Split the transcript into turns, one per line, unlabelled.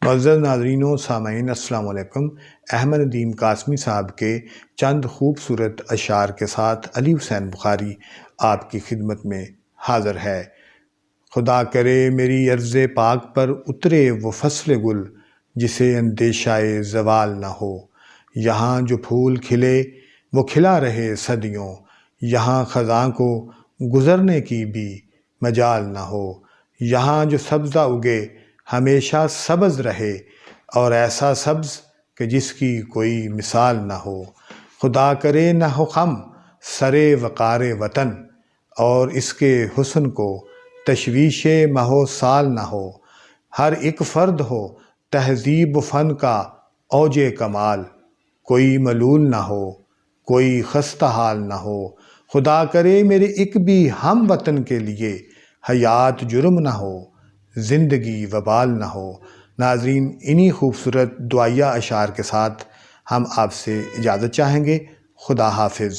معزز ناظرین و سامعین السلام علیکم۔ احمد ندیم قاسمی صاحب کے چند خوبصورت اشعار کے ساتھ علی حسین بخاری آپ کی خدمت میں حاضر ہے۔ خدا کرے میری عرض پاک پر اترے وہ فصل گل جسے اندیشہ زوال نہ ہو۔ یہاں جو پھول کھلے وہ کھلا رہے صدیوں، یہاں خزاں کو گزرنے کی بھی مجال نہ ہو۔ یہاں جو سبزہ اگے ہمیشہ سبز رہے، اور ایسا سبز کہ جس کی کوئی مثال نہ ہو۔ خدا کرے نہ ہو خم سرے وقار وطن، اور اس کے حسن کو تشویش مہو سال نہ ہو۔ ہر ایک فرد ہو تہذیب و فن کا اوج کمال، کوئی ملول نہ ہو کوئی خستہ حال نہ ہو۔ خدا کرے میرے ایک بھی ہم وطن کے لیے حیات جرم نہ ہو، زندگی وبال نہ ہو۔ ناظرین، انہی خوبصورت دعائیہ اشعار کے ساتھ ہم آپ سے اجازت چاہیں گے۔ خدا حافظ۔